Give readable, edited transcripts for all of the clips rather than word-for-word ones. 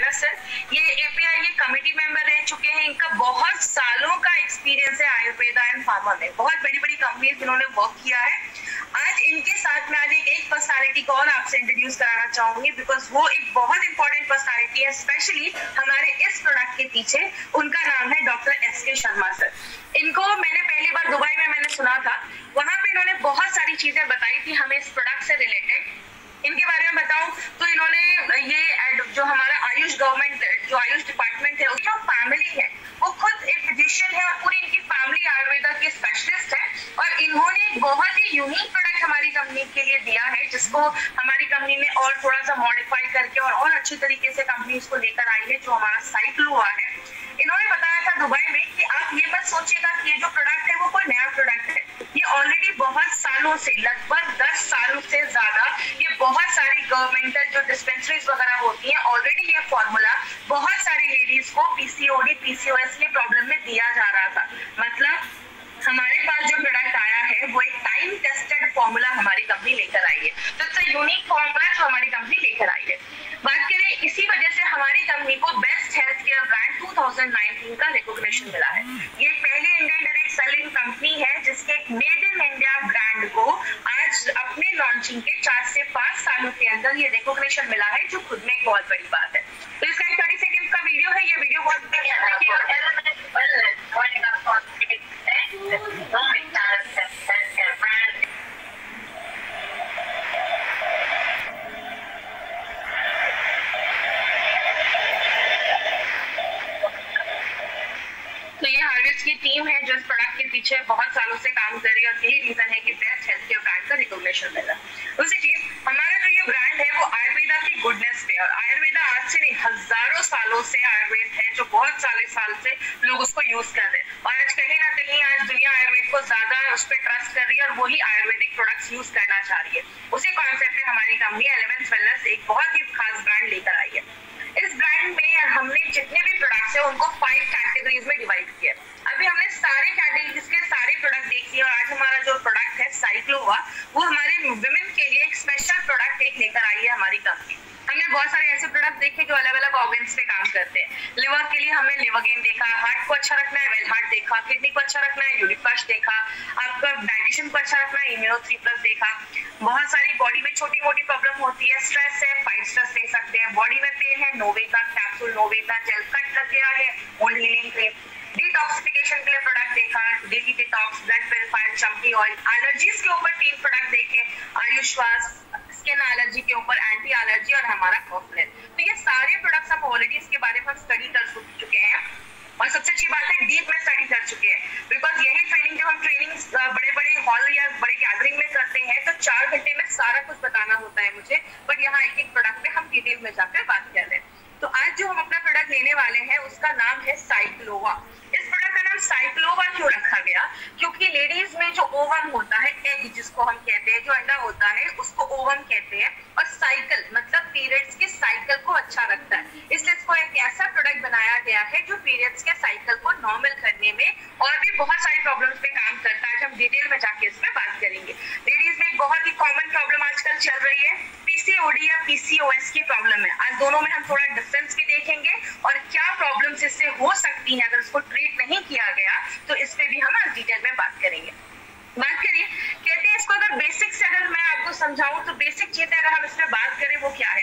पारस sir, ये API ये committee member रह चुके हैं, इनका बहुत सालों का एक्सपीरियंस है आयुर्वेदा एंड फार्मा में, बहुत बड़ी बड़ी कंपनीज इन्होंने वर्क किया है। आज इनके साथ मैं आज एक पर्सनालिटी को और आपसे इंट्रोड्यूस कराना चाहूंगी, बिकॉज वो एक बहुत इंपॉर्टेंट पर्सनालिटी है, स्पेशली हमारे इस प्रोडक्ट के पीछे। उनका नाम है डॉक्टर एसके शर्मा सर। इनको मैंने पहली बार दुबई में मैंने सुना था, वहां पे इन्होंने बहुत सारी चीजें बताई थी हमें इस प्रोडक्ट से रिलेटेड। इनके बारे में बताऊं तो इन्होंने ये जो हमारा आयुष गवर्नमेंट जो आयुष डिपार्टमेंट है, जो फैमिली है वो खुद एक फिजिशियन है और पूरी इनकी फैमिली आयुर्वेदा की स्पेशलिस्ट है, और इन्होंने एक बहुत ही यूनिक प्रोडक्ट हमारी कंपनी के लिए दिया है, जिसको हमारी कंपनी ने और थोड़ा सा मॉडिफाई करके और अच्छी तरीके से कंपनी इसको लेकर आई है, जो हमारा साइक्लोवा है। इन्होंने बताया था दुबई में कि आप ये मत सोचिएगा कि ये जो प्रोडक्ट है वो कोई नया प्रोडक्ट है, ये ऑलरेडी बहुत सालों से, लगभग 10 सालों से ज्यादा, ये बहुत सारी गवर्नमेंटल जो डिस्पेंसरीज वगैरह होती हैं, ऑलरेडी ये फॉर्मूला बहुत सारी लेडीज को पीसीओडी पीसीओएस की प्रॉब्लम में दिया जा रहा था। मतलब हमारे पास जो प्रोडक्ट आया है वो एक टाइम टेस्टेड फॉर्मूला हमारी कंपनी लेकर आई है, तो इट्स अ यूनिक फॉर्मूला जो हमारी कंपनी लेकर आई है। बात करें, इसी वजह से हमारी कंपनी को बेस्ट हेल्थ केयर ब्रांड 2019 का रिकॉग्निशन मिला है। ये पहली इंडियन डायरेक्ट सेलिंग कंपनी है जिसके एक मेड इन इंडिया ब्रांड को आज अपने लॉन्चिंग के 4 से 5 सालों के अंदर ये रिकॉग्निशन मिला है, जो खुद में एक बहुत बड़ी बात है। तो इसका एक 30 सेकंड का वीडियो है, ये वीडियो बहुत की टीम है जो इस प्रोडक्ट के पीछे बहुत सालों से काम कर रही है, और यही रीजन है कि बेस्ट हेल्थ केयर ब्रांड का रिकॉग्निशन मिला। दूसरी चीज, हमारा जो ये ब्रांड है वो आयुर्वेदा की गुडनेस पे, और आयुर्वेदा आज से नहीं हजारों सालों से आयुर्वेद है, जो बहुत साल से लोग उसको यूज कर रहे हैं, और आज कहीं ना कहीं आज दुनिया आयुर्वेद को ज्यादा उस पर ट्रस्ट कर रही है और वही आयुर्वेदिक प्रोडक्ट्स यूज करना चाह रही है। उसी कॉन्सेप्ट पे हमारी कंपनी एलिमेंट्स वेलनेस एक बहुत ही खास ब्रांड लेकर आई है। इस ब्रांड में हमने जितने भी प्रोडक्ट्स है उनको 5 कैटेगरीज में डिवाइड किया है। अभी हमने सारे कैटेगरीज के सारे प्रोडक्ट देख लिए, और आज हमारा जो प्रोडक्ट है साइक्लोवा, वो हमारे विमेन के लिए एक स्पेशल प्रोडक्ट एक लेकर आई है हमारी कंपनी। हमने बहुत सारे ऐसे प्रोडक्ट देखे जो अलग अलग ऑर्गन्स पे काम करते हैं। लिवर के लिए हमने लिवरगेन देखा, हार्ट को अच्छा रखना है वेल हार्ट देखा, किडनी को अच्छा रखना है यूरिक फ्लश देखा, आपका डाइजेशन को अच्छा रखना है इम्यूनो 3+ देखा। बहुत सारी बॉडी में छोटी मोटी प्रॉब्लम होती है, स्ट्रेस है, फाइट स्ट्रेस दे सकते हैं, बॉडी में पेन है, नोवे का कैप्सूल, नोवे का जेल, कट लग गया है, वुंड हीलिंग क्रीम, डिटॉक्सिफिकेशन के लिए प्रोडक्ट देखा, daily detox, blood purifier, champi oil, allergies के ऊपर 3 प्रोडक्ट देखे, आयुश्वास, स्किन एलर्जी के ऊपर एंटी एलर्जी, और हमारा कॉम्प्लेन। तो ये सारे प्रोडक्ट्स हम ऑलरेडी इसके बारे में हम स्टडी कर चुके हैं, और सबसे अच्छी बात है डीप में स्टडी कर चुके हैं, बिकॉज यही ट्रेनिंग जो हम ट्रेनिंग बड़े बड़े हॉल या बड़े गैदरिंग में करते हैं तो 4 घंटे में सारा कुछ बताना होता है मुझे, बट यहाँ एक एक प्रोडक्ट पे हम डिटेल में जाकर बात कर रहे हैं। तो आज जो हम अपना प्रोडक्ट लेने वाले हैं उसका नाम है साइक्लोवा। इस प्रोडक्ट का नाम साइक्लोवा क्यों रखा गया? क्योंकि लेडीज में जो ओवम होता है, एग जिसको हम कहते हैं, जो अंडा होता है उसको ओवम कहते हैं, और साइकिल मतलब पीरियड्स के साइकिल को अच्छा रखता है, इसलिए इसको एक ऐसा प्रोडक्ट बनाया गया है जो पीरियड्स के साइकिल को नॉर्मल करने में और भी बहुत सारी प्रॉब्लम्स पे काम करता है। हम डिटेल में जाके इस पे बात करेंगे। लेडीज में एक बहुत ही कॉमन प्रॉब्लम आजकल चल रही है, पीसीओडी या पीसीओएस की प्रॉब्लम है। आज दोनों में हम थोड़ा डिफरेंस भी देखेंगे और क्या प्रॉब्लम्स इससे हो सकती हैं अगर इसको ट्रीट नहीं किया गया, तो इस पे भी हम आज डिटेल में बात करेंगे। बात करिए, कहते हैं इसको अगर बेसिक से अगर मैं आपको समझाऊं तो बेसिक चीजें अगर हम इसमें बात करें वो क्या है।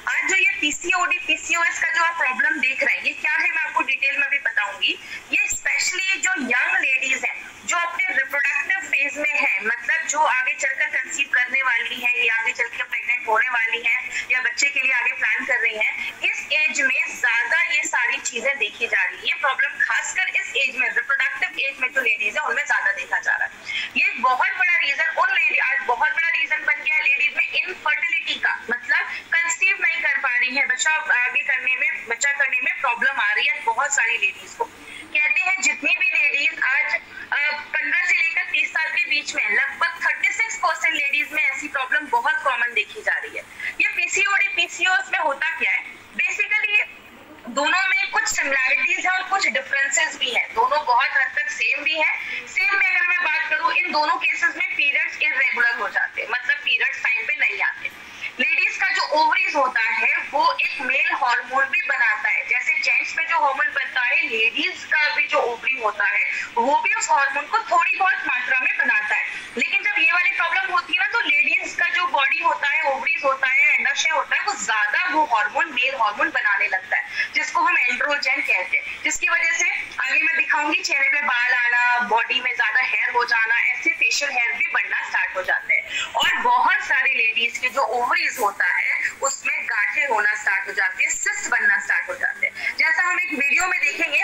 आज जो ये पीसीओडी पीसीओएस का जो आप प्रॉब्लम देख रहे हैं ये क्या है, मैं आपको डिटेल में भी बताऊंगी। ये स्पेशली जो यंग लेडीज हैं जो अपने रिप्रोडक्टिव फेज में है, मतलब जो आगे चलकर कंसीव करने वाली है या आगे चलकर प्रेग्नेंट होने वाली है या बच्चे के लिए आगे प्लान कर रही है, इस एज में ज्यादा ये सारी चीजें देखी जा रही है। ये प्रॉब्लम खासकर इस एज में, रिप्रोडक्टिव एज में जो लेडीज है उनमें ज्यादा देखा जा रहा है। ये बहुत बड़ा रीजन उन लेडी, आज बहुत बड़ा रीजन बन गया है लेडीज में इनफर्टिलिटी का, मतलब कंसीव नहीं कर पा रही है, बच्चा करने में प्रॉब्लम आ रही है बहुत सारी लेडीज को। कहते हैं जितनी भी लेडीज आज 15 से लेकर 30 साल के बीच में, लगभग 36% लेडीज में ऐसी प्रॉब्लम बहुत कॉमन देखी जा रही है। ये पीसीओडी पीसीओएस में होता क्या है, बेसिकली दोनों में कुछ सिमिलैरिटीज है और कुछ डिफरेंसेस भी है, दोनों बहुत हद तक सेम भी है। सेम में अगर मैं बात करूं, इन दोनों केसेस में पीरियड्स इरेगुलर हो जाते हैं, मतलब पीरियड्स टाइम पे नहीं आते। लेडीज का जो ओवरीज होता है वो एक मेल हार्मोन भी बनाते हार्मोन को थोड़ी बहुत मात्रा में बनाता है। लेकिन जब ये वाली प्रॉब्लम होती है ना, तो लेडीज का जो बॉडी होता है, ओवरीज होता है, अंडाशय होता है, वो ज्यादा वो हार्मोन, मेल हार्मोन बनाने लगता है, जिसको हम एंड्रोजन कहते हैं, जिसकी वजह से आगे मैं दिखाऊंगी चेहरे पे बाल आना, बॉडी में ज्यादा हेयर हो जाना, ऐसे फेशियल हेयर भी बढ़ना स्टार्ट हो जाते हैं। और बहुत सारी लेडीज के जो ओवरीज होता है उसमें गांठें होना स्टार्ट हो जाती है, सिस्ट बनना स्टार्ट हो जाते हैं। जैसा हम एक वीडियो में देखेंगे,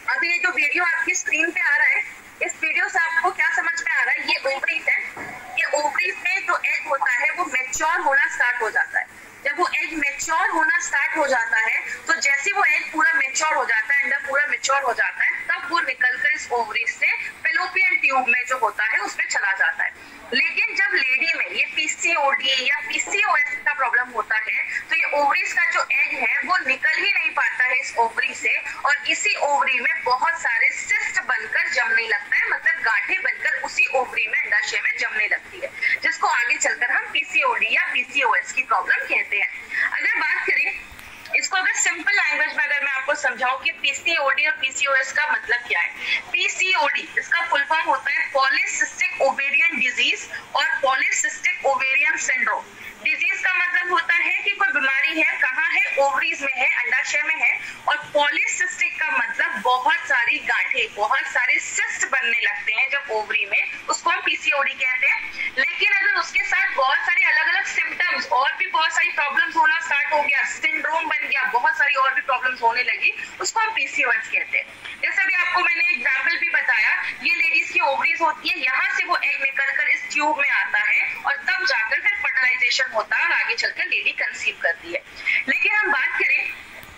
अभी ये जो वीडियो आपकी स्क्रीन पे आ रहा है, इस वीडियो से आपको क्या समझ में आ रहा है, ये ओवरीज है। ये ओवरीज में जो एग होता है वो मैच्योर होना स्टार्ट हो जाता है। जब वो एग मैच्योर होना स्टार्ट हो जाता है, तो जैसे वो एग पूरा मैच्योर हो जाता है, अंडा पूरा मैच्योर हो जाता है, तब वो निकलकर इस ओवरीज से फेलोपियन ट्यूब में जो होता है उसमें चला जाता है। लेकिन जब लेडी में ये पीसीओडी या पीसीओएस का प्रॉब्लम होता है, तो ये ओवरीज का जो एग है वो निकल ही नहीं पाता है इस ओवरी से, और इसी ओवरी में बहुत सारे सिस्ट बनकर जमने लगता है, मतलब गांठें बनकर उसी ओवरी में, अंडाशय में जमने लगती है, जिसको आगे चलकर हम पीसीओडी या पीसीओएस की प्रॉब्लम कहते हैं। अगर बात करें इसको, अगर सिंपल लैंग्वेज में अगर मैं आपको समझाऊं कि पीसीओडी और पीसीओएस का मतलब क्या है। पीसीओडी इसका फुल फॉर्म होता है पॉलीसिस्टिक ओवेरियन डिजीज और पॉलीसिस्टिक ओवेरियन सिंड्रोम। डिजीज का मतलब होता है कि कोई बीमारी है, कहाँ है, ओवरीज में है, अंडाशय में है। और पॉलीसिस्टिक का मतलब बहुत सारी गांठें, बहुत सारे सिस्ट बनने लगते हैं जब ओवरी में, उसको हम पीसीओडी कहते हैं। लेकिन अगर उसके साथ बहुत सारी अलग अलग सिम्टम्स और भी बहुत सारी प्रॉब्लम्स होना स्टार्ट हो गया, सिंड्रोम बन गया, बहुत सारी और भी प्रॉब्लम्स होने लगी, उसको हम पीसीओएस कहते हैं। जैसे भी आपको मैंने एग्जाम्पल भी बताया, ये लेडीज की ओवरीज होती है, यहाँ से वो एग निकलकर इस ट्यूब में आता है और तब जाकर फिर फर्टिलाइजेशन होता है और आगे चलकर लेडी कंसीव करती है। लेकिन हम बात करें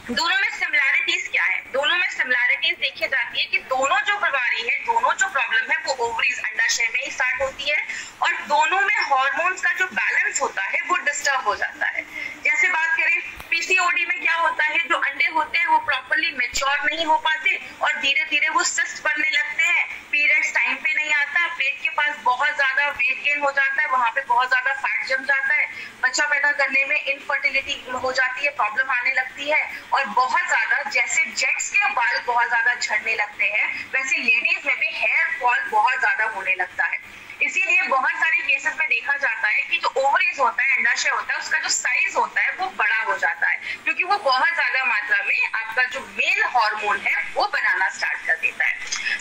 दोनों में सिमिलैरिटीज क्या है, दोनों में सिमिलैरिटीज देखी जाती है कि दोनों जो बीमारी है, दोनों जो प्रॉब्लम है, वो ओवरीज, अंडाशय में ही स्टार्ट होती है, और दोनों में हार्मोन्स का जो बैलेंस होता है वो डिस्टर्ब हो जाता है। जैसे बात करें पीसीओडी में क्या होता है, जो अंडे होते हैं वो प्रॉपर्ली मैच्योर नहीं हो पाते और धीरे धीरे वो सिस्ट बनने लगते हैं, पीरियड्स टाइम पे नहीं आता, पेट के पास बहुत ज्यादा वेट गेन हो जाता है, वहां पे बहुत ज्यादा फैट जम जाता है, बच्चा पैदा करने में इनफर्टिलिटी हो जाती है, प्रॉब्लम आने लगती है, और बहुत ज्यादा, जैसे जेंट्स के बाल बहुत ज्यादा झड़ने लगते हैं, वैसे लेडीज में भी हेयर फॉल बहुत ज्यादा होने लगता है। इसीलिए बहुत सारे केसेस में देखा जाता है कि जो ओवरीज होता है, अंडाशय होता है, उसका जो साइज होता है वो बड़ा हो जाता है, क्योंकि वो बहुत ज्यादा मात्रा में आपका जो मेल हार्मोन है वो बनाना स्टार्ट कर देता है।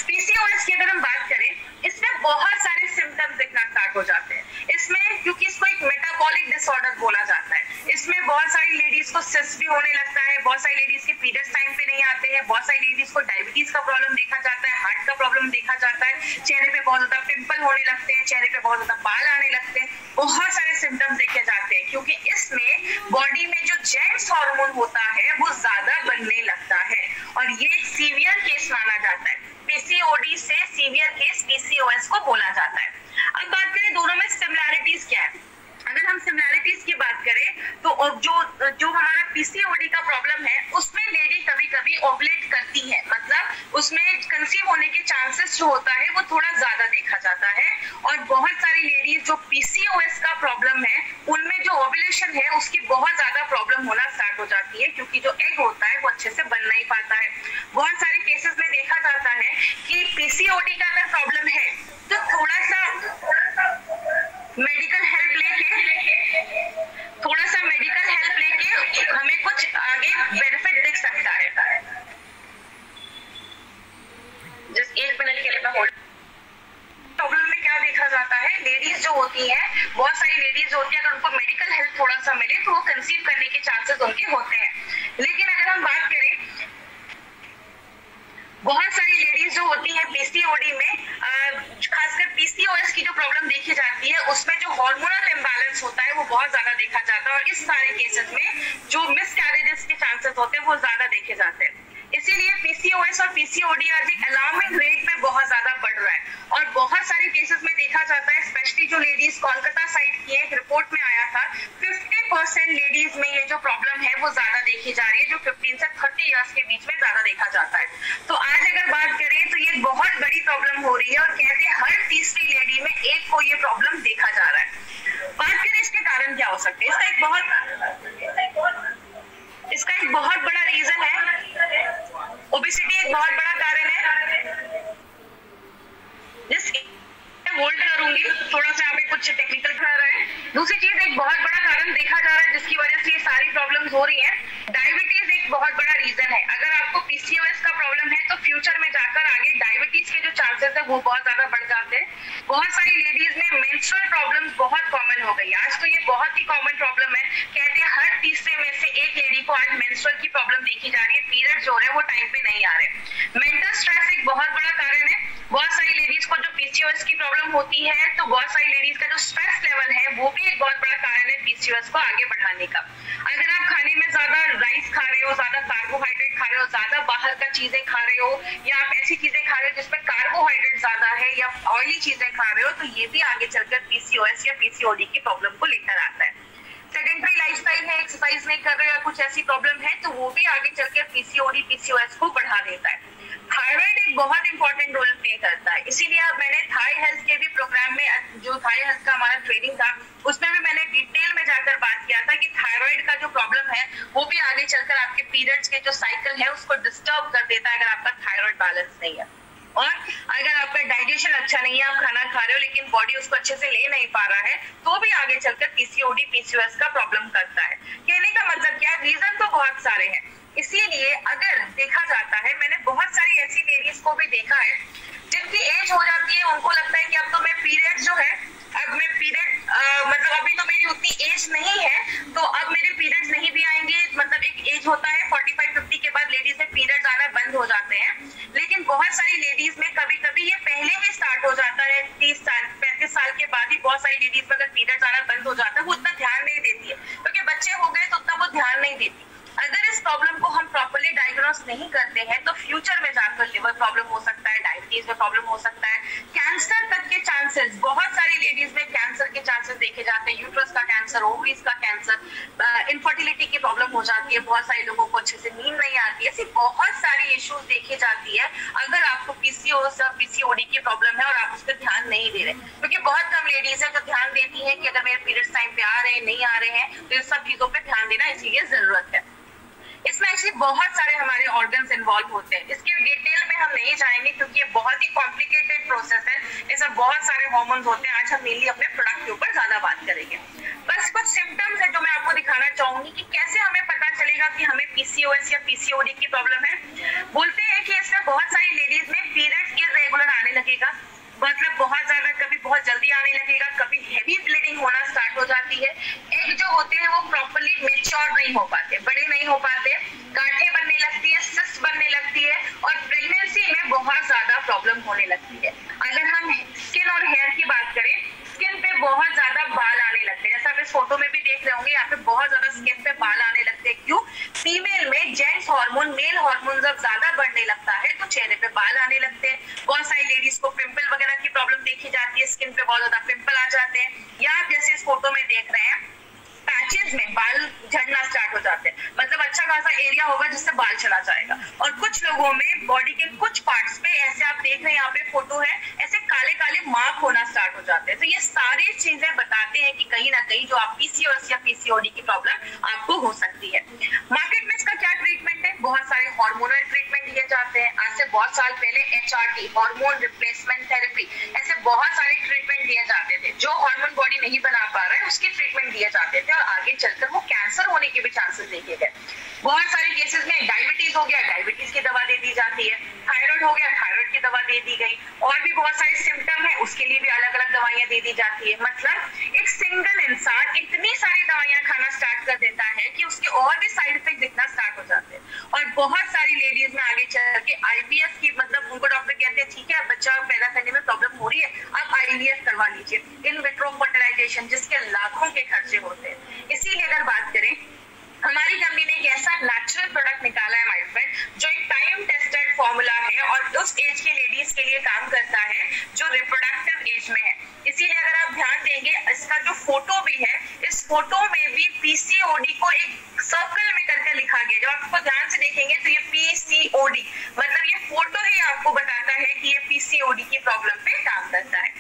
पीसीओएस की अगर हम बात करें, इसमें बहुत सारे सिम्टम्स दिखना स्टार्ट हो जाते हैं। इसमें क्योंकि इसको एक मेटाबॉलिक डिसऑर्डर बोला जाता है, इसमें बहुत सारी लेडीज को सिस्ट भी होने लगता है, बहुत सारी लेडीज के पीरियड्स टाइम पे नहीं आते हैं, बहुत सारी लेडीज को डायबिटीज का प्रॉब्लम देखा जाता है, हार्ट का प्रॉब्लम देखा जाता है, चेहरे पे बहुत ज्यादा पिंपल होने लगते हैं, चेहरे पे बहुत ज्यादा बाल आने लगते हैं, बहुत सारे सिम्टम्स देखे जाते हैं, क्योंकि इसमें बॉडी में जो जेंट्स हार्मोन होता है वो ज्यादा बनने लगता है, और ये एक सीवियर केस माना जाता है। पीसीओडी से सीवियर केस पीसीओएस को बोला जाता है। अब बात करें दोनों में सिमिलैरिटीज क्या है। अगर हम सिमिलैरिटीज की बात करें तो जो हमारा पीसीओडी का प्रॉब्लम है, उसमें लेडी कभी कभी ओवुलेट करती है, मतलब उसमें कंसीव होने के चांसेस जो होता है वो थोड़ा ज्यादा देखा जाता है। और बहुत सारी लेडीज जो पीसीओएस का प्रॉब्लम है, उनमें जो ओवुलेशन है उसकी बहुत ज्यादा प्रॉब्लम होना स्टार्ट हो जाती है, क्योंकि जो एग होता है वो अच्छे से बन नहीं पाता है। बहुत सारे केसेस में देखा जाता है कि पीसीओडी का अगर प्रॉब्लम है तो थोड़ा सा मेडिकल हेल्प लेके हमें कुछ आगे बेनिफिट दिख सकता है। जस्ट एक मिनट के लिए मैं होल्ड। प्रॉब्लम में क्या देखा जाता है, लेडीज जो होती हैं, बहुत सारी लेडीज होती हैं, अगर उनको मेडिकल हेल्प थोड़ा सा मिले तो वो कंसीव करने के चांसेस उनके होते हैं। लेकिन अगर हम बात करें, बहुत सारी लेडीज जो होती हैं पीसीओडी में, खासकर पीसीओएस की जो प्रॉब्लम देखी जाती है, उसमें जो हार्मोनल इम्बैलेंस होता है वो बहुत ज्यादा देखा जाता है, और इस सारे केसेस में जो मिसकैरेजेस के चांसेस होते हैं वो ज्यादा देखे जाते हैं। इसीलिए पीसीओएस और पीसीओडी आज एक अलार्मिंग रेट पे बहुत ज्यादा बढ़ रहा है, और बहुत सारे केसेस में देखा जाता है, स्पेशली जो लेडीज कोलकाता साइड की है, एक रिपोर्ट में आया था 50% लेडीज में ये जो प्रॉब्लम है वो ज्यादा देखी जा रही है, जो 15 से 30 इयर्स के बीच में ज्यादा देखा जाता है। तो आज अगर बात करें तो ये बहुत बड़ी प्रॉब्लम हो रही है, और कहते हैं हर तीसरी लेडी में एक को ये प्रॉब्लम देखा जा रहा है। बात करें इसके कारण क्या हो सकते हैं, इसका एक बहुत बड़ा रीजन है, ओबेसिटी एक बहुत बड़ा कारण है। जिस होल्ड करूंगी, थोड़ा सा यहाँ पे कुछ टेक्निकल कर रहा है। दूसरी चीज, एक बहुत बड़ा कारण देखा जा रहा है जिसकी वजह से ये सारी प्रॉब्लम्स हो रही हैं, डायबिटीज एक बहुत बड़ा रीजन है। अगर आपको पीसीओएस का प्रॉब्लम है तो फ्यूचर में जाकर आगे डायबिटीज के जो चांसेस है वो बहुत ज्यादा बढ़ जाते हैं। बहुत सारी लेडीज में मेंस्ट्रुअल प्रॉब्लम्स बहुत कॉमन हो गई, आज तो ये बहुत ही कॉमन प्रॉब्लम है। कहते हैं हर तीसरे में से एक लेडी को आज मेंस्ट्रुअल की प्रॉब्लम देखी जा रही है, पीरियड जो है वो टाइम पे नहीं आ रहे। मेंटल स्ट्रेस एक बहुत बड़ा कारण है। बहुत सारी लेडीज को जो पीसीओएस की प्रॉब्लम होती है तो बहुत सारी लेडीज का जो स्ट्रेस लेवल है वो भी एक बहुत बड़ा कारण है पीसीओएस को आगे बढ़ाने का। अगर आप खाने में ज्यादा राइस खा रहे हो, ज्यादा कार्बोहाइड्रेट खा रहे हो, ज्यादा बाहर का चीजें खा रहे हो, या आप ऐसी चीजें खा रहे हो जिसमें कार्बोहाइड्रेट ज्यादा है या ऑयली चीजें खा रहे हो, तो ये भी आगे चलकर पीसीओएस या पीसीओडी की प्रॉब्लम को लेकर आता है। सेडेंटरी लाइफस्टाइल है, एक्सरसाइज नहीं कर रहे हो या कुछ ऐसी प्रॉब्लम है तो वो भी आगे चलकर पीसीओडी पीसीओएस को बढ़ा देता है। थायराइड एक बहुत इंपॉर्टेंट रोल प्ले करता है, इसीलिए अब मैंने थाई हेल्थ के भी प्रोग्राम में, जो थाई हेल्थ का हमारा ट्रेनिंग था उसमें भी मैंने डिटेल में जाकर बात किया था कि थायराइड का जो प्रॉब्लम है वो भी आगे चलकर आपके पीरियड्स के जो साइकिल है उसको डिस्टर्ब कर देता है अगर आपका थायराइड बैलेंस नहीं है। और अगर आपका डाइजेशन अच्छा नहीं है, आप खाना खा रहे हो लेकिन बॉडी उसको अच्छे से ले नहीं पा रहा है, तो भी आगे चलकर पीसीओडी पीसीओएस का प्रॉब्लम करता है। कहने का मतलब क्या, रीजन तो बहुत सारे हैं। इसीलिए अगर देखा जाता है, मैंने बहुत सारी ऐसी लेडीज को भी देखा है जिनकी एज हो जाती है, उनको लगता है कि अब तो मैं पीरियड जो है, अब मैं पीरियड मतलब अभी तो मेरी उतनी एज नहीं है तो अब मेरे पीरियड्स नहीं भी आएंगे। मतलब एक एज होता है 45-50 के बाद लेडीज में पीरियड्स आना बंद हो जाते हैं, लेकिन बहुत सारी लेडीज में कभी कभी ये पहले ही स्टार्ट हो जाता है। 30 साल 35 साल के बाद ही बहुत सारी लेडीज में अगर पीरियड्स आना बंद हो जाता है, वो उतना ध्यान नहीं देती है क्योंकि बच्चे हो गए तो उतना वो ध्यान नहीं देती। अगर इस प्रॉब्लम को हम प्रॉपर्ली डायग्नोस नहीं करते हैं तो फ्यूचर में जाकर लिवर प्रॉब्लम हो सकता है, डायबिटीज में प्रॉब्लम हो सकता है, कैंसर तक के चांसेस, बहुत सारी लेडीज में कैंसर के चांसेस देखे जाते हैं, यूट्रस का कैंसर, ओवरीज का कैंसर, इनफर्टिलिटी की प्रॉब्लम हो जाती है, बहुत सारे लोगों को अच्छे से नींद नहीं आती है, ऐसी बहुत सारी इश्यूज देखी जाती है अगर आपको पीसीओएस या पीसीओडी की प्रॉब्लम है और आप उस पर ध्यान नहीं दे रहे। क्योंकि बहुत कम लेडीज है जो ध्यान देती है कि अगर मेरे पीरियड्स टाइम पे आ रहे हैं नहीं आ रहे हैं, तो इन सब चीजों पे ध्यान देना इसीलिए जरूरत है। इसमें एक्चुअली बहुत सारे हमारे ऑर्गन्स इन्वॉल्व होते हैं, इसके डिटेल में हम नहीं जाएंगे क्योंकि ये बहुत ही कॉम्प्लिकेटेड प्रोसेस है, इसमें बहुत सारे हार्मोन्स होते हैं। आज हम मेनली अपने प्रोडक्ट के ऊपर ज्यादा बात करेंगे। बस कुछ सिम्टम्स है जो मैं आपको दिखाना चाहूंगी कि कैसे हमें पता चलेगा कि हमें पीसीओएस या पीसीओडी की प्रॉब्लम है। बोलते हैं कि इसमें बहुत सारी लेडीज में पीरियड्स इरेगुलर आने लगेगा, मतलब बहुत ज्यादा, कभी बहुत जल्दी आने लगेगा, कभी हेवी ब्लीडिंग होना स्टार्ट हो जाती है, एग जो होते हैं वो प्रॉपर्ली मेच्योर नहीं हो पाते, बड़े नहीं हो पाते, गांठें बनने लगती है, सिस्ट बनने लगती है और प्रेगनेंसी में बहुत ज्यादा प्रॉब्लम होने लगती है। अगर हम स्किन और हेयर की बात करें, स्किन पे बहुत ज्यादा बाल आने लगते हैं, जैसा आप इस फोटो में भी देख रहे होंगे, यहाँ पे बहुत ज्यादा स्किन पे बाल आने लगते हैं। क्यों? फीमेल में जेंट्स हार्मोन, मेल हार्मोन जब ज्यादा बढ़ने लगता है तो चेहरे पे बाल आने लगते हैं। बहुत सारी लेडीज को पिंपल वगैरह की प्रॉब्लम देखी जाती है, स्किन पे बहुत ज्यादा पिंपल आ जाते हैं, या आप जैसे इस फोटो में देख रहे हैं पैचेस में बाल झड़ना स्टार्ट हो जाते हैं, मतलब अच्छा खासा एरिया होगा जिससे बाल चला जाएगा। और कुछ लोगों में बॉडी के कुछ पार्ट्स पे, ऐसे आप देख रहे हैं यहाँ पे फोटो है, ऐसे काले काले मार्क होना स्टार्ट हो जाते हैं। तो ये सारी चीजें बताते हैं कि कहीं ना कहीं जो आप पीसीओएस या पीसीओडी की प्रॉब्लम आपको हो सकती है। मार्केट में इसका क्या ट्रीटमेंट है? बहुत सारे हार्मोनल ट्रीटमेंट दिए जाते हैं। आज से बहुत साल पहले एचआरटी, हार्मोन रिप्लेसमेंट थेरेपी, ऐसे बहुत सारे ट्रीटमेंट दिए जाते थे। जो हार्मोन बॉडी नहीं बना पा रहा है उसके ट्रीटमेंट दिए जाते थे और आगे चलकर वो कैंसर होने के भी चांसेस देखे गए। बहुत सारे केसेस में डायबिटीज हो गया, डायबिटीज की दवा दे दी जाती है, थायराइड हो गया, थायराइड की दवा दे दी गई, और भी बहुत सारे सिम्टम है उसके लिए भी अलग अलग दवाइयां दे दी जाती है। मतलब एक सिंगल इंसान इतनी सारी दवाइयां खाना स्टार्ट कर देता है कि उसके और भी साइड इफेक्ट दिखना स्टार्ट हो जाते हैं। और बहुत सारी लेडीज में आगे चल के आईवीएफ की, मतलब उनको डॉक्टर कहते हैं ठीक है बच्चा पैदा करने में प्रॉब्लम हो रही है, आप आईवीएफ करवा लीजिए, इन विट्रो फर्टिलाइजेशन, जिसके लाखों के खर्चे होते हैं। इसीलिए अगर बात करें, हमारी कंपनी ने एक ऐसा नेचुरल प्रोडक्ट निकाला है माइटफेट, जो एक टाइम टेस्टेड फॉर्मूला है और उस एज के लेडीज के लिए काम करता है जो रिप्रोडक्टिव एज में है। इसीलिए अगर आप ध्यान देंगे, इसका जो फोटो भी है, इस फोटो में भी पीसीओडी को एक सर्कल में करके लिखा गया। जब आप इसको ध्यान से देखेंगे तो ये पीसीओडी, मतलब ये फोटो ही आपको बताता है कि ये पीसीओडी की प्रॉब्लम पे काम करता है।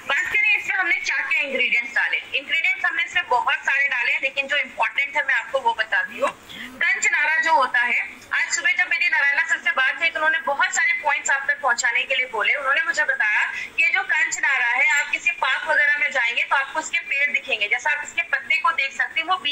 बात करें इसमें हमने क्या क्या इंग्रेडिएंट्स डाले। इंग्रेडिएंट्स हमने इसमें बहुत सारे डाले हैं, लेकिन जो इंपॉर्टेंट है मैं आपको वो बताती हूँ। कंचनारा जो होता है, आज सुबह जब मेरी नारायणा सर से बात हुई तो उन्होंने बहुत सारे पॉइंट्स आप तक पहुंचाने के लिए बोले। उन्होंने मुझे बताया कि जो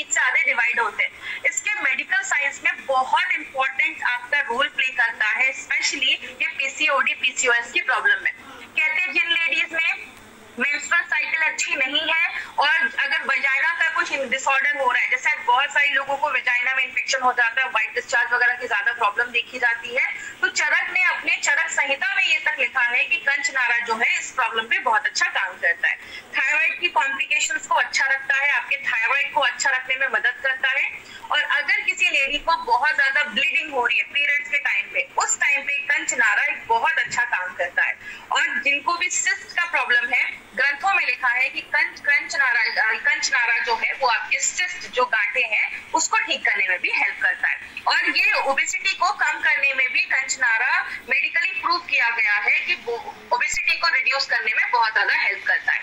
बीच से आधे डिवाइड होते हैं। इसके मेडिकल साइंस में बहुत इंपॉर्टेंट आपका रोल प्ले करता है, स्पेशली ये पीसीओडी पीसीओएस की प्रॉब्लम में। कहते हैं जिन लेडीज में मेंस्ट्रुअल साइकिल अच्छी नहीं है और अगर वजाइना का कुछ डिसऑर्डर हो रहा है, जैसे बहुत सारे लोगों को वजाइना में इंफेक्शन हो जाता है, व्हाइट डिस्चार्ज वगैरह की ज्यादा प्रॉब्लम देखी जाती है, तो चरक ने अपने चरक संहिता में ये तक लिखा है कि कंचनारा जो है इस प्रॉब्लम पे बहुत अच्छा काम करता है। थायराइड की कॉम्प्लिकेशंस को अच्छा रखता है, आपके थायराइड को अच्छा रखने में मदद करता है। और अगर किसी लेडी को बहुत ज्यादा ब्लीडिंग हो रही है पीरियड्स के टाइम पे, उस टाइम पे कंचनारा एक बहुत अच्छा काम करता है। और जिनको भी सिस्ट का प्रॉब्लम है, ग्रंथों में लिखा है कि कंचनारा जो है वो आपके सिस्ट जो गांठे हैं उसको ठीक करने में भी हेल्प करता है। और ये ओबेसिटी को कम करने में भी कंचनारा मेडिकली प्रूव किया गया है कि ओबेसिटी को रिड्यूस करने में बहुत ज्यादा हेल्प करता है।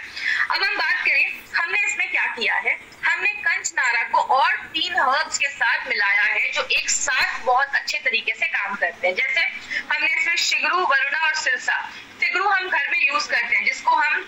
अब हम बात करें हमने इसमें क्या किया है, हमने कंचनारा को और 3 हर्ब्स के साथ मिलाया है जो एक साथ बहुत अच्छे तरीके से काम करते हैं। जैसे हमने इसमें शिगरू, वरुणा और सिरसा। शिगरू हम घर में यूज करते हैं, जिसको हम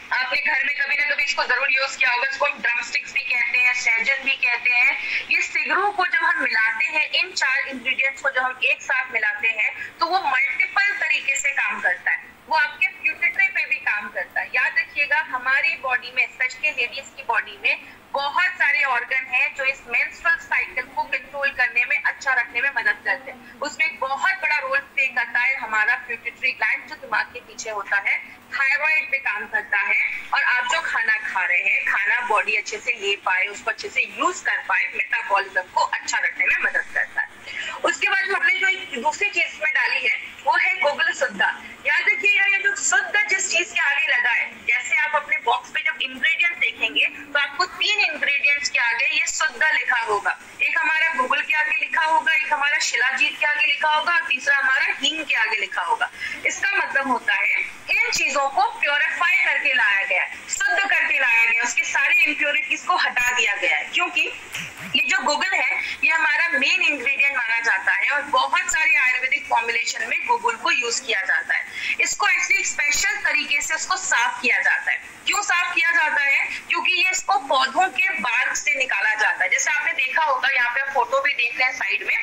अपने घर में कभी ना कभी इसको जरूर यूज किया होगा, इसको हम ड्रम स्टिक्स भी कहते हैं, सहजन भी कहते हैं। ये सिगरू को जब हम मिलाते हैं, इन 4 इंग्रेडिएंट्स को जब हम एक साथ मिलाते हैं तो वो मल्टीपल तरीके से काम करता है, वो आपके प्यूपिट्री पे भी काम करता है। याद रखिएगा हमारी बॉडी में, स्पेशली लेडीज की बॉडी में बहुत सारे ऑर्गन हैं जो इस मेंस्ट्रुअल साइकिल को कंट्रोल करने में, अच्छा रखने में मदद करते हैं। उसमें एक बहुत बड़ा रोल प्ले करता है हमारा प्यूपिट्री ग्लैंड जो दिमाग के पीछे होता है, थायराइड पे काम करता है। और आप जो खाना खा रहे हैं, खाना बॉडी अच्छे से ले पाए, उसको अच्छे से यूज कर पाए, मेटाबॉलिज्म को अच्छा रखने में मदद करता है। उसके बाद हमने जो एक दूसरी चीज में डाली है वो है गुगल शुद्धा। याद रखिएगा ये जो शुद्ध जिस चीज के आगे लगा है, जैसे आप अपने बॉक्स पे जब इंग्रेडिएंट्स देखेंगे तो आपको 3 इंग्रेडिएंट्स के आगे ये शुद्ध लिखा होगा। एक हमारा गूगल के आगे लिखा होगा, एक हमारा शिलाजीत के आगे लिखा होगा और तीसरा हमारा हींग के आगे लिखा होगा। इसका मतलब होता है इन चीजों को प्योरीफाई करके लाया गया है, शुद्ध करके लाया गया, उसकी सारी इम्प्योरिटीज को हटा दिया गया है। क्योंकि ये जो गूगल है ये हमारा मेन इंग्रेडिएंट माना जाता है और बहुत सारे आयुर्वेदिक फॉर्मुलेशन में गूगल को यूज किया जाता है। इसको एक्चुअली स्पेशल तरीके से उसको साफ किया जाता है। क्यों साफ किया जाता है? क्योंकि ये इसको पौधों के बार्क से निकाला जाता है। जैसे आपने देखा होगा, यहाँ पे फोटो भी देख रहे हैं साइड में,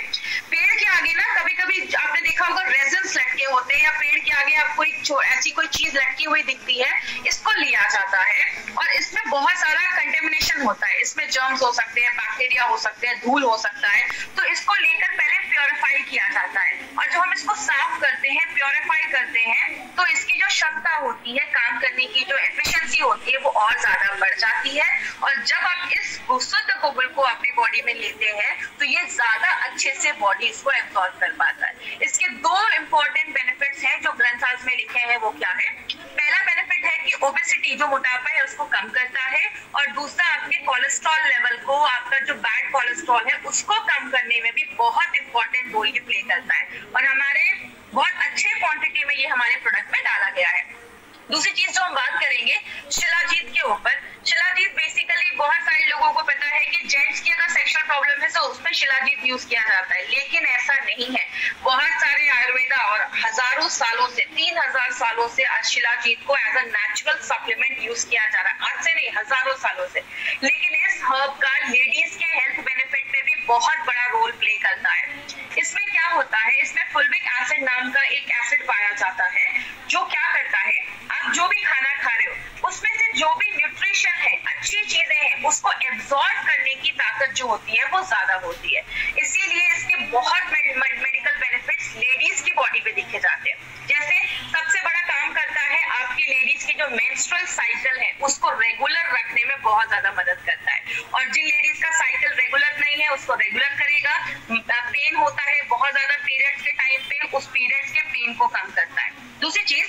पेड़ के आगे ना कभी कभी आपने देखा होगा रेजिन्स लटके होते हैं या पेड़ के आगे आपको एक ऐसी कोई चीज लटकी हुई दिखती है, इसको लिया जाता है और इसमें बहुत सारा कंटेमिनेशन होता है। इसमें जर्म्स हो सकते हैं, बैक्टीरिया हो सकते हैं, धूल हो सकता है, तो इसको लेकर पहले प्योरीफाई किया जाता है। और जब हम इसको साफ करते हैं, प्योरीफाई करते हैं, तो इसकी जो क्षमता होती है काम करने की, जो एफिशिएंसी होती है, वो और ज्यादा बढ़ जाती है। और जब आप इस शुद्ध गूगल को अपनी बॉडी में लेते हैं तो ये ज्यादा अच्छे से बॉडी इसको एब्जॉर्ब कर पाता है। इसके 2 इंपॉर्टेंट बेनिफिट्स हैं जो ग्रंथास में लिखे हैं, वो क्या है? पहला बेनिफिट है कि ओबेसिटी जो मोटापा है उसको कम करता है और दूसरा आपके कोलेस्ट्रॉल लेवल को, आपका जो बैड कोलेस्ट्रॉल है उसको कम करने में भी बहुत इंपॉर्टेंट रोल ये प्ले करता है। और हमारे बहुत अच्छे क्वांटिटी में ये हमारे प्रोडक्ट में डाला गया है। दूसरी चीज जो हम बात करेंगे शिलाजीत के ऊपर। शिलाजीत बेसिकली बहुत सारे लोगों को पता है कि जेंट्स की अगर सेक्सुअल प्रॉब्लम है तो उसमें शिलाजीत यूज किया जाता है, लेकिन ऐसा नहीं है। बहुत सारे आयुर्वेदा और हजारों सालों से, 3000 सालों से शिलाजीत को as a natural supplement use किया जा रहा है, आज से नहीं हजारों सालों से। लेकिन इस हर्ब का लेडीज के हेल्थ बेनिफिट पे भी बहुत बड़ा रोल प्ले करता है। इसमें क्या होता है, इसमें फुल्विक एसिड नाम का एक एसिड पाया जाता है जो क्या करता है, आप जो भी खाना खा रहे हो उसमें से जो भी न्यूट्रिशन है, अच्छी चीजें हैं, उसको एब्जॉर्ब करने की ताकत जो होती है वो ज्यादा होती है। इसीलिए इसके बहुत मेडिकल बेनिफिट्स लेडीज की बॉडी पे दिखे जाते हैं। जैसे सबसे बड़ा काम करता है आपकी लेडीज की जो मेंस्ट्रुअल साइकिल है उसको रेगुलर रखने में बहुत ज्यादा मदद करता है। और जिन लेडीज का साइकिल रेगुलर नहीं है उसको रेगुलर करेगा। पेन होता है बहुत ज्यादा पीरियड्स के टाइम पे, उस पीरियड्स के पेन को कम करता है। दूसरी चीज,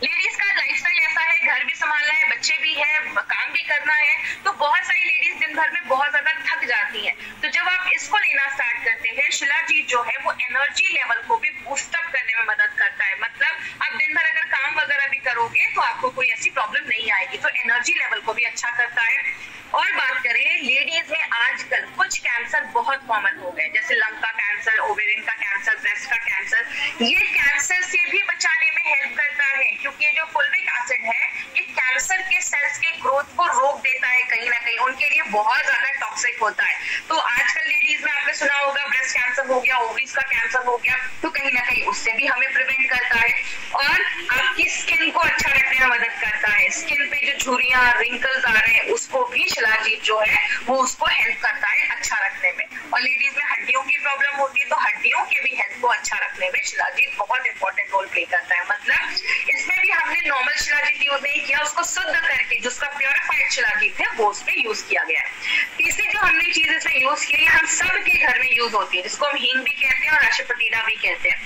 लेडीज का लाइफस्टाइल ऐसा है, घर भी संभालना है, बच्चे भी है, काम भी करना है, तो बहुत सारी लेडीज दिन भर में बहुत ज्यादा थक जाती हैं। तो जब आप इसको लेना स्टार्ट करते हैं, शिलाजीत जो है वो एनर्जी लेवल को भी बूस्ट अप करने में मदद करता है। मतलब आप दिन भर अगर काम वगैरह भी करोगे तो आपको कोई ऐसी प्रॉब्लम नहीं आएगी, तो एनर्जी लेवल को भी अच्छा करता है। और बात करें लेडीज में, आजकल कुछ कैंसर बहुत कॉमन हो गए, जैसे लंग का कैंसर, ओवेरियन का कैंसर, ब्रेस्ट का कैंसर। ये कैंसर से भी बचाने में हेल्प करता है क्योंकि ये जो फुल्विक एसिड है ये कैंसर के सेल्स के ग्रोथ को रोक देता है, कहीं ना कहीं उनके लिए बहुत ज्यादा टॉक्सिक होता है। तो आजकल लेडीज में आपने सुना होगा ब्रेस्ट कैंसर हो गया, ओवरीज का कैंसर हो गया, तो कहीं ना कहीं उससे भी हमें प्रिवेंट करता है। और आपकी स्किन को अच्छा रखने में मदद करता है। स्किन पे जो झुर्रियां, रिंकल्स आ रहे हैं उसको भी शिलाजीत जो है वो उसको हेल्प करता है अच्छा रखने में। और लेडीज में हड्डियों की प्रॉब्लम होती है तो हड्डियों के भी हेल्थ को अच्छा रखने में शिलाजीत बहुत इंपॉर्टेंट रोल प्ले करता है। मतलब इसमें भी हमने नॉर्मल शिलाजीत यूज नहीं किया, उसको शुद्ध करके जिसका प्योरिफाइड शिलाजीत है वो उसमें यूज किया गया है। तीसरी जो हमने चीज इसमें यूज की है हम सबके घर में यूज होती है, जिसको हम हींग भी कहते हैं और अशफतीड़ा भी कहते हैं।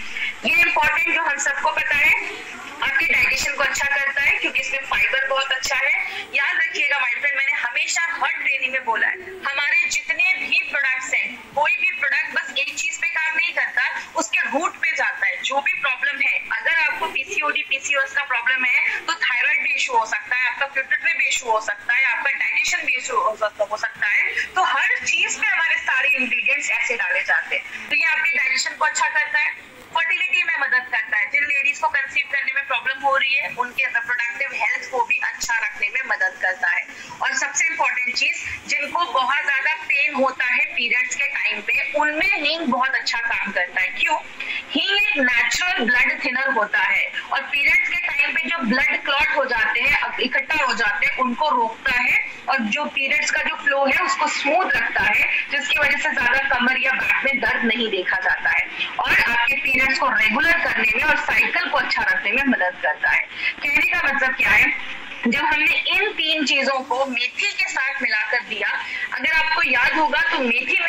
ये इंपॉर्टेंट जो हम सबको पता है, आपके डाइजेशन को अच्छा करता है क्योंकि इसमें फाइबर बहुत अच्छा है। याद रखिएगा माय फ्रेंड, मैंने हमेशा हर ट्रेनिंग में बोला है हमारे जितने भी प्रोडक्ट्स हैं, कोई भी प्रोडक्ट बस एक चीज पे काम नहीं करता, उसके रूट पे जाता है। जो भी प्रॉब्लम है, अगर आपको पीसीओडी पीसीओएस का प्रॉब्लम है तो थायराइड भी इशू हो सकता है, आपका पिट्यूटरी भी इशू हो सकता है, आपका डाइजेशन भी इशू हो सकता है। तो हर चीज पे हमारे सारे इंग्रेडिएंट्स ऐसे डाले जाते हैं। तो ये आपके डाइजेशन को अच्छा करता है, फर्टिलिटी में मदद करता है। जिन लेडीज को कंसीव करने में प्रॉब्लम हो रही है उनके रिप्रोडक्टिव हेल्थ को भी अच्छा रखने में मदद करता है। और सबसे इंपॉर्टेंट चीज, जिनको बहुत ज्यादा पेन होता है पीरियड्स के टाइम पे, उनमें हींग बहुत अच्छा काम करता है। क्यों? हींग एक नेचुरल ब्लड थिनर होता है और पीरियड्स के टाइम पे जो ब्लड क्लॉट हो जाते हैं, इकट्ठा हो जाते हैं, उनको रोकता है और जो पीरियड्स का जो फ्लो है उसको स्मूथ रखता है, जिसकी वजह से ज्यादा कमर या बैक में दर्द नहीं देखा जाता है और आपके पीरियड्स को रेगुलर करने में और साइकिल को अच्छा रखने में मदद करता है। कहने का मतलब क्या है, जब हमने इन तीन चीजों को मेथी के साथ मिलाकर दिया, अगर आपको याद होगा तो मेथी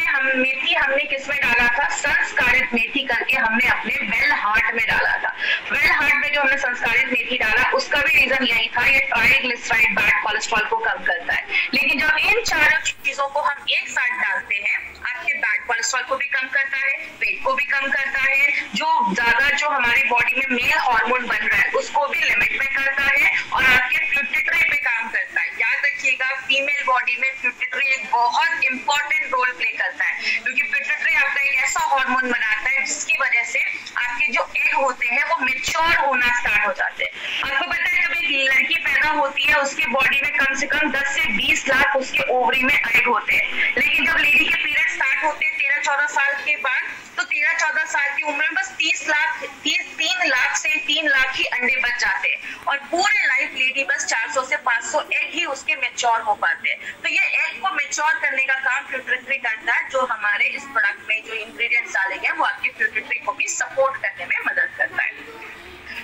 हमने किस में डाला था, संस्कारित मेथी करके हमने अपने वेल हार्ट में डाला था। वेल हार्ट में जो हमने संस्कारित मेथी डाला उसका भी रीजन यही था, ये ट्राइग्लिसराइड बैड कोलेस्ट्रॉल को कम करता है। लेकिन जब इन चारों चीजों को हम एक साथ डालते हैं, आपके बैड कोलेस्ट्रॉल को भी कम करता है, वेट को भी कम करता है, जो हमारी बॉडी में मेल हार्मोन बन रहा है उसको भी लिमिट में करता है और आपके पिट्यूटरी पे काम करता है। याद रखिएगा, फीमेल बॉडी में पिट्यूटरी एक बहुत इंपॉर्टेंट रोल प्ले करता है क्योंकि पिट्यूटरी आपका एक ऐसा हार्मोन बनाता है जिसकी वजह से आपके जो एग होते हैं वो मैच्योर होना स्टार्ट हो जाते हैं। आपको पता है, जब एक लड़की पैदा होती है उसकी बॉडी में कम से कम 10 से 20 लाख उसके ओवरी में एग होते हैं, लेकिन जब लेडी के पीरियड स्टार्ट होते हैं 13-14 साल के बाद, तो 13-14 साल की उम्र में बस 3 लाख से 3 लाख ही अंडे बच जाते हैं और पूरे लाइफ लेडी बस 400 से 500 एग ही उसके मैच्योर हो पाते हैं। तो ये एग को मैच्योर करने का काम पिट्यूटरी करता है, जो हमारे इस प्रोडक्ट में जो इंग्रेडिएंट्स डाले गए वो आपके पिट्यूटरी को भी सपोर्ट करने में मदद करता है।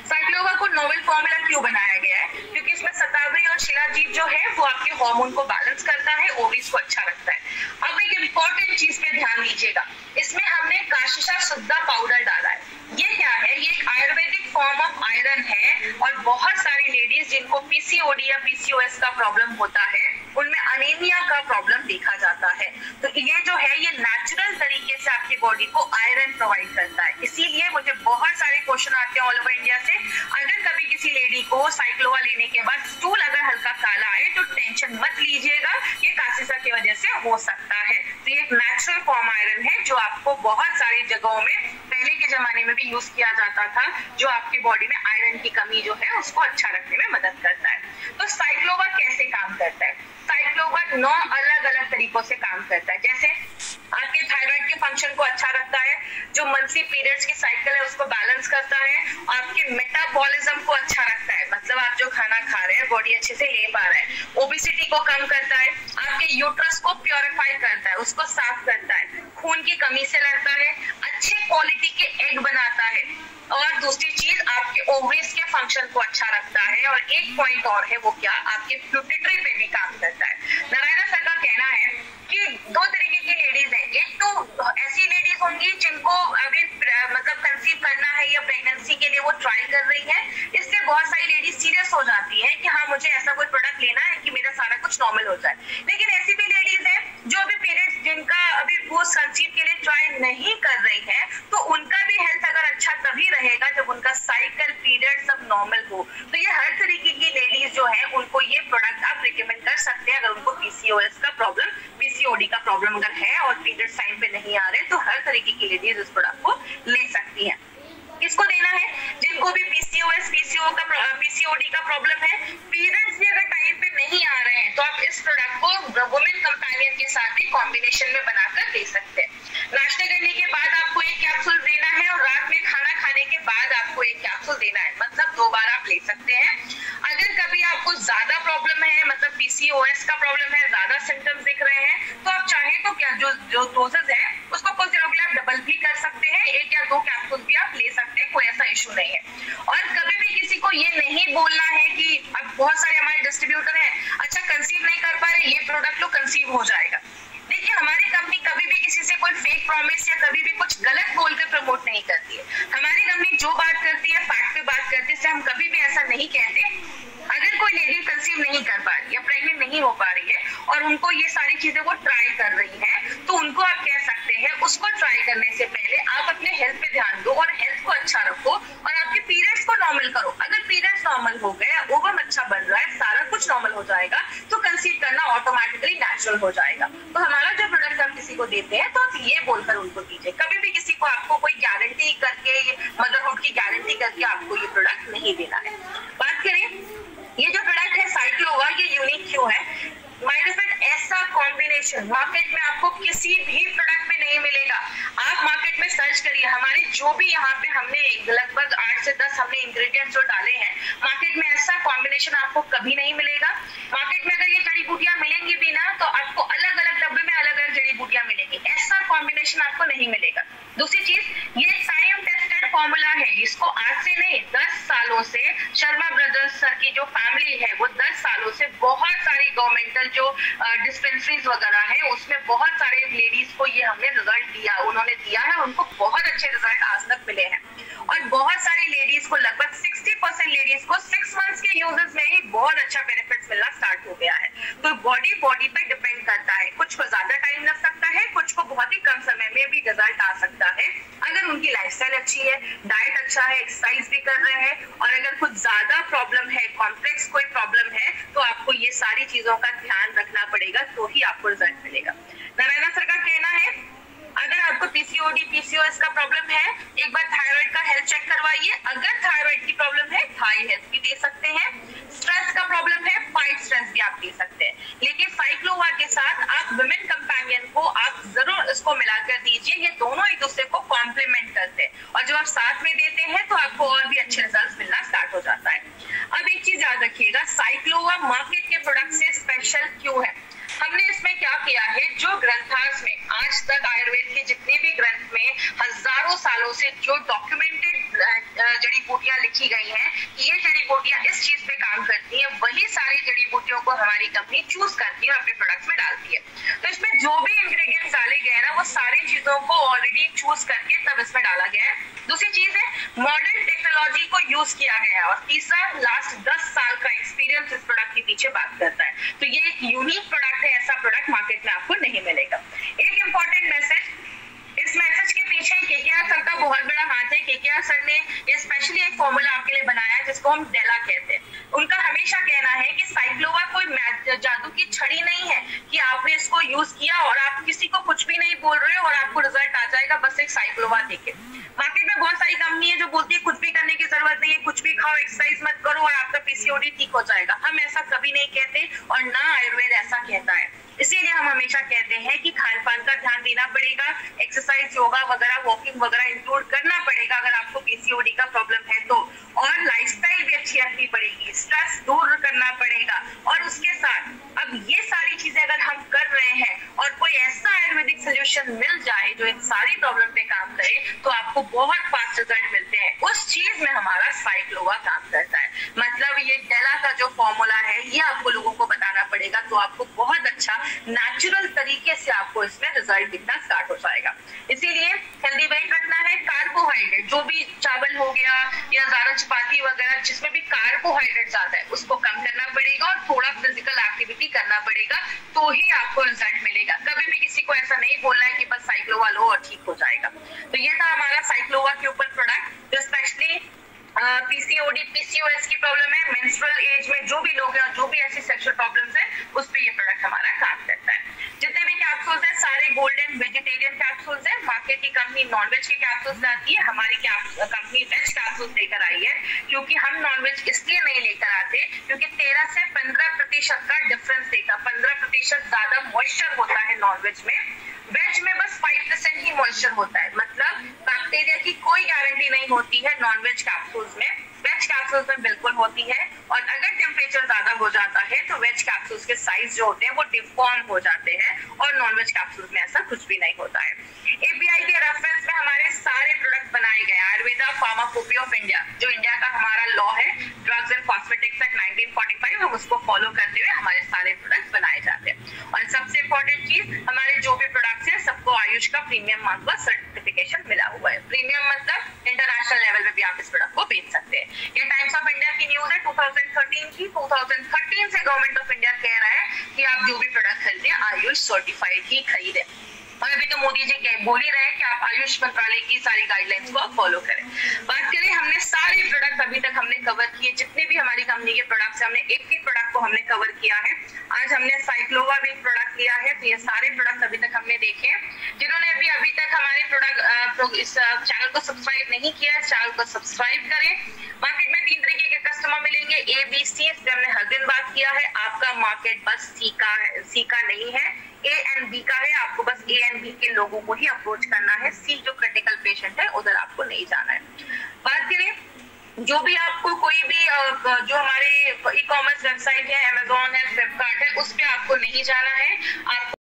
साइक्लोवा को नोवेल फॉर्मूला क्यों बनाया गया है? क्योंकि इसमें शतावरी और शिलाजीत जो है वो आपके हार्मोन को बैलेंस करता है, ओवरीज को अच्छा रखता है। अब एक इंपॉर्टेंट चीज पे ध्यान दीजिएगा, इसमें हमने काशिशा शुद्धा पाउडर डाला है। ये क्या है? ये एक आयुर्वेदिक फॉर्म ऑफ आयरन है और बहुत सारी लेडीज जिनको पीसीओडी या पीसीओएस का प्रॉब्लम होता है उनमें अनीमिया का प्रॉब्लम देखा जाता है। तो ये जो है ये नेचुरल तरीके से आपकी बॉडी को आयरन प्रोवाइड करता है। इसीलिए मुझे बहुत सारे क्वेश्चन आते हैं ऑल ओवर इंडिया से, अगर कभी किसी लेडी को साइक्लोवा लेने के बाद स्टूल अगर हल्का काला आए तो टेंशन मत लीजिएगा, ये काशिशा की वजह से हो सकता है। तो ये एक नेचुरल फॉर्म आयरन है जो आपको बहुत सारी जगहों में पहले के जमाने में भी यूज किया जाता था, जो आपकी बॉडी में आयरन की कमी जो है उसको अच्छा रखने में मदद करता है। तो साइक्लोवा कैसे काम करता है? साइक्लोवा 9 अलग अलग तरीकों से काम करता है। जैसे आपके थायराइड के फंक्शन को अच्छा रखता है, जो मंथली पीरियड्स की साइकिल है उसको बैलेंस करता है, आपके मेटाबॉलिज्म को अच्छा रखता है, मतलब आप जो खाना खा रहे हैं बॉडी अच्छे से ले पा रहा है, ओबेसिटी को कम करता है, आपके यूट्रस को प्योरीफाई करता है, उसको साफ करता है, खून की कमी से लड़ता है, अच्छे क्वालिटी के एग बनाता है और दूसरी चीज आपके ओवरीज के फंक्शन को अच्छा रखता है। और एक पॉइंट और है, वो क्या? आपके पिट्यूटरी पे भी काम करता है। नारायण सर का कहना है कि 2 तरीके की लेडीज हैं, एक तो ऐसी लेडीज होंगी जिनको अभी मतलब कंसीव करना है या प्रेगनेंसी के लिए वो ट्राई कर रही है, इससे बहुत सारी लेडीज सीरियस हो जाती है कि हाँ मुझे ऐसा कोई प्रोडक्ट लेना है कि मेरा सारा कुछ नॉर्मल हो जाए। लेकिन ऐसी भी लेडीज है जो अभी पीरियड्स जिनका अभी वो कंसीव के लिए ट्राई नहीं कर रही है, तो उनका भी हेल्थ अगर अच्छा तभी रहेगा जब उनका साइकिल पीरियड सब नॉर्मल हो। तो ये हर तरीके की लेडीज जो है उनको ये प्रोडक्ट आप रिकमेंड कर सकते हैं। अगर उनको पीसीओएस का प्रॉब्लम, पीसीओडी का प्रॉब्लम अगर है और पीरियड टाइम पे नहीं आ रहे, तो हर तरीके की लेडीज इस प्रोडक्ट को ले सकती है। किसको देना है? जिनको भी पीसीओडी पीसीओएस पीसीओडी का प्रॉब्लम है, पीरियड्स भी अगर टाइम पे नहीं आ रहे हैं तो आप इस प्रोडक्ट को वुमेन कंपेनियन के साथ भी कॉम्बिनेशन में बनाकर दे सकते हैं। नाश्ते करने के बाद आपको एक कैप्सूल देना है और रात में खाना खाने के बाद आपको एक कैप्सूल देना है, मतलब 2 बार आप ले सकते हैं। अगर कभी आपको ज्यादा प्रॉब्लम है, मतलब पीसीओएस का प्रॉब्लम है, ज्यादा सिम्टम्स दिख रहे हैं, तो आप चाहें तो क्या जो डोजेस है उसको पॉसिबली आप डबल भी कर सकते हैं, 1 या 2 कैप्सूल भी आप ले सकते हैं, कोई ऐसा इशू नहीं है। और कभी भी किसी को ये नहीं बोलना है कि अब बहुत सारे हमारे डिस्ट्रीब्यूटर हैं, अच्छा कंसीव नहीं कर पा रहे, ये प्रोडक्ट लो कंसीव हो जाएगा। देखिए हमारी कंपनी कभी भी किसी से कोई फेक प्रॉमिस या कभी भी कुछ गलत बोलकर प्रमोट नहीं करती है। हमारी कंपनी जो बात करती है फैक्ट पे बात करती है, हम कभी भी ऐसा नहीं कहते। अगर कोई लेडी कंसीव नहीं कर पा रही या प्रेग्नेंट नहीं हो पा रही है और उनको ये सारी चीजें वो ट्राई कर रही है, तो उनको आप कह सकते हैं उसको ट्राई करने से पहले आप अपने हेल्थ पे ध्यान दो और हेल्थ को अच्छा रखो और आपके पीरियड्स को नॉर्मल करो। अगर पीरियड्स नॉर्मल हो गए, ओवम अच्छा बन रहा है, सारा कुछ नॉर्मल हो जाएगा, तो कंसीव करना ऑटोमेटिकली नेचुरल हो जाएगा। तो हमारा जो प्रोडक्ट आप किसी को देते हैं तो आप ये बोलकर उनको दीजिए। कभी भी किसी को आपको कोई गारंटी करके, मदरहुड की गारंटी करके आपको ये प्रोडक्ट नहीं देना है। बात करें ये जो प्रोडक्ट है साइक्लोवा, ये यूनिक क्यों है? माइडोफेट ऐसा कॉम्बिनेशन मार्केट में आपको किसी भी प्रोडक्ट में नहीं मिलेगा। आप मार्केट में सर्च करिए, हमारे जो भी यहाँ पे हमने लगभग 8 से 10 हमने इंग्रेडिएंट्स जो डाले हैं, मार्केट में ऐसा कॉम्बिनेशन आपको कभी नहीं मिलेगा। मार्केट में अगर ये जड़ी बूटियां मिलेंगी भी ना, तो आपको अलग अलग डब्बे में अलग अलग जड़ी बूटियां मिलेंगी, ऐसा कॉम्बिनेशन आपको नहीं मिलेगा। दूसरी चीज, ये टाइम टेस्टेड फॉर्मूला है, इसको आज से नहीं 10 सालों से शर्मा ब्रदर्स सर की जो फैमिली है वो 10 सालों से बहुत सारी गवर्नमेंटल जो डिस्पेंसरीज वगैरह है उसमें बहुत सारे लेडीज को ये हमने रिजल्ट दिया, उन्होंने दिया है, उनको बहुत अच्छे रिजल्ट आज तक मिले हैं। और बहुत सारी लेडीज को, लगभग 60% लेडीज को 6 मंथ्स के यूजेस में ही बहुत अच्छा बेनिफिट्स मिलना स्टार्ट हो गया है। तो बॉडी पे डिपेंड करता है, कुछ को ज्यादा टाइम लग सकता है, कुछ को बहुत ही कम समय में भी रिजल्ट आ सकता है, अगर उनकी लाइफस्टाइल अच्छी है, डाइट अच्छा है, एक्सरसाइज भी कर रहे हैं। और अगर कुछ ज्यादा प्रॉब्लम है, कॉम्प्लेक्स कोई प्रॉब्लम है, तो आपको ये सारी चीजों का ध्यान रखना पड़ेगा, तो ही आपको रिजल्ट मिलेगा। नारायणा सर का कहना है अगर आपको पीसीओडी पीसीओएस का प्रॉब्लम है, एक बार थायराइड का हेल्थ चेक करवाइए। अगर थायराइड की प्रॉब्लम है, थाई हेल्थ भी दे सकते हैं। स्ट्रेस का प्रॉब्लम है, फाइट स्ट्रेस भी आप दे सकते हैं। लेकिन साइक्लोवा के साथ आप वुमेन कंपेनियन को आप जरूर इसको मिलाकर दीजिए, ये दोनों एक दूसरे को कॉम्प्लीमेंट करते हैं और जब आप साथ में देते हैं तो आपको और भी अच्छे रिजल्ट मिलना स्टार्ट हो जाता है। अब एक चीज याद रखिएगा, साइक्लोवा मार्केट के प्रोडक्ट से स्पेशल क्यों है? हमने इसमें क्या किया है, जो ग्रंथार्स में आज तक आयुर्वेद के जितने भी ग्रंथ में हजारों सालों से जो डॉक्यूमेंटेड जड़ी बूटियां लिखी गई हैं, ये जड़ी बूटियां इस चीज पे काम करती हैं, वही सारी जड़ी बूटियों को हमारी कंपनी चूज करती है और अपने प्रोडक्ट्स में डालती है। तो इसमें जो भी इंग्रेडिएंट्स डाले गए हैं ना, वो सारी चीजों को ऑलरेडी चूज करके तब इसमें डाला गया है। दूसरी चीज है, मॉडर्न टेक्नोलॉजी को यूज किया गया है। और तीसरा, लास्ट 10 साल का एक्सपीरियंस इस प्रोडक्ट के पीछे बात करता है। तो ये एक यूनिक प्रोडक्ट है, ऐसा प्रोडक्ट मार्केट में आपको नहीं मिलेगा। एक इंपॉर्टेंट मैसेज, इस मैसेज के पीछे केकेआर सर का बहुत बड़ा हाथ है। केकेआर सर ने ये स्पेशली एक फॉर्मूला आपके लिए बनाया है जिसको हम डेला कहते हैं। उनका हमेशा कहना है कि साइक्लोवा कोई जादू की छड़ी नहीं है कि आपने इसको यूज किया और आप किसी को कुछ भी नहीं बोल रहे हो और आपको रिजल्ट आ जाएगा बस एक साइक्लोवा देके। मार्केट में बहुत सारी कंपनी है जो बोलती है कुछ भी करने की जरूरत नहीं है, कुछ भी खाओ, एक्सरसाइज मत करो और आपका पीसीओडी ठीक हो जाएगा। हम ऐसा कभी नहीं कहते और ना आयुर्वेद ऐसा कहता है। इसीलिए हम हमेशा कहते हैं कि खान पान का ध्यान देना पड़ेगा, एक्सरसाइज, योगा वगैरह, वॉकिंग वगैरह इंक्लूड करना पड़ेगा अगर आपको पीसीओडी का प्रॉब्लम है तो, और लाइफस्टाइल भी अच्छी रखनी पड़ेगी, स्ट्रेस दूर करना पड़ेगा। और उसके साथ अब ये सारी चीजें अगर हम कर रहे हैं और कोई ऐसा आयुर्वेदिक सोल्यूशन मिल जाए जो इन सारी प्रॉब्लम पे काम करे, तो आपको बहुत फास्ट रिजल्ट मिलते हैं। उस चीज में हमारा साइक्लोवा काम करता है। मतलब ये डेला का जो फॉर्मूला है ये आपको लोगों को बताना पड़ेगा, तो आपको बहुत अच्छा नेचुरल तरीके से आपको इसमें रिजल्ट दिखना स्टार्ट हो जाएगा। इसीलिए हेल्दी वेट रखना है। कार्बोहाइड्रेट, जो भी चावल हो गया या ज्यादा चपाती वगैरह जिसमें भी कार्बोहाइड्रेट ज्यादा है, उसको कम करना पड़ेगा और थोड़ा फिजिकल एक्टिविटी करना पड़ेगा, तो ही आपको रिजल्ट मिलेगा। कभी भी किसी को ऐसा नहीं बोलना है कि बस साइक्लोवा लो और ठीक हो जाएगा। तो ये था हमारा साइक्लोवा के ऊपर प्रोडक्ट, जो स्पेशली पीसीओडी पीसीओएस की प्रॉब्लम है, मेंस्ट्रुअल एज में जो भी लोग हैं और जो भी ऐसी सेक्सुअल प्रॉब्लम्स है, उस पे ये प्रोडक्ट हमारा काम करता है। जितने भी कैप्सूल कैप्सूल्स है सारे गोल्डन वेजिटेरियन कैप्सूल्स है। मार्केट की कंपनी नॉनवेज के कैप्सूल्स लाती है, हमारी कंपनी वेज कैप्सूल्स लेकर आई है। क्योंकि हम नॉनवेज इसलिए नहीं लेकर आते क्योंकि 13 से 15% का डिफरेंस देखा, 15% ज्यादा मॉइस्चर होता है नॉनवेज में, वेज में बस 5% ही मॉइस्चर होता है। मतलब बैक्टीरिया की कोई गारंटी नहीं होती है नॉनवेज कैप्सूल्स में, वेज कैप्सूल्स में बिल्कुल होती है। और अगर टेम्परेचर ज्यादा हो जाता है तो वेज कैप्सूल्स के साइज जो होते हैं वो डिफॉर्म हो जाते हैं और नॉनवेज कैप्सूल्स में ऐसा कुछ भी नहीं होता है। एपीआई के रेफरेंस में हमारे सारे प्रोडक्ट बनाए गए। आयुर्वेदा फार्माकोपी ऑफ इंडिया, जो इंडिया का हमारा लॉ है ड्रग्स एंड कॉस्मेटिक्स एक्ट 1945, हम उसको फॉलो करते हुए हमारे सारे प्रोडक्ट बनाए जाते हैं। और सबसे इम्पोर्टेंट चीज, हमारे जो भी प्रोडक्ट्स हैं सबको आयुष का प्रीमियम मार्क का सर्टिफिकेशन मिला हुआ है। प्रीमियम मतलब इंटरनेशनल लेवल पे भी आप इस प्रोडक्ट को बेच सकते हैं। ये टाइम्स ऑफ इंडिया की न्यूज है 2013 की। 2013 से गवर्नमेंट ऑफ इंडिया कह रहा है कि आप जो भी प्रोडक्ट खरीदे आयुष सर्टिफाइड ही खरीदे। और अभी तो मोदी जी बोल ही रहे हैं कि आप आयुष मंत्रालय की सारी गाइडलाइंस को आप फॉलो करें। बात करें, हमने सारे प्रोडक्ट अभी तक हमने कवर किए, जितने भी हमारी कंपनी के प्रोडक्ट्स हमने एक एक प्रोडक्ट को हमने कवर किया है। आज हमने साइक्लोवा भी प्रोडक्ट लिया है, तो ये सारे प्रोडक्ट अभी तक हमने देखे हैं। जिन्होंने अभी तक हमारे प्रोडक्ट इस चैनल को सब्सक्राइब नहीं किया है, चैनल को सब्सक्राइब करें। मार्केट में 3 तरीके के कस्टमर मिलेंगे, ए बी सी, इस पे हमने हर दिन बात किया है। आपका मार्केट बस सी का नहीं है, ए एंड बी का है। आपको बस ए एंड बी के लोगों को ही अप्रोच करना है, सी जो क्रिटिकल पेशेंट है उधर आपको नहीं जाना है। बात करें, जो भी आपको कोई भी जो हमारे ई कॉमर्स वेबसाइट है, अमेजोन है, फ्लिपकार्ट है, उस पे आपको नहीं जाना है। आपको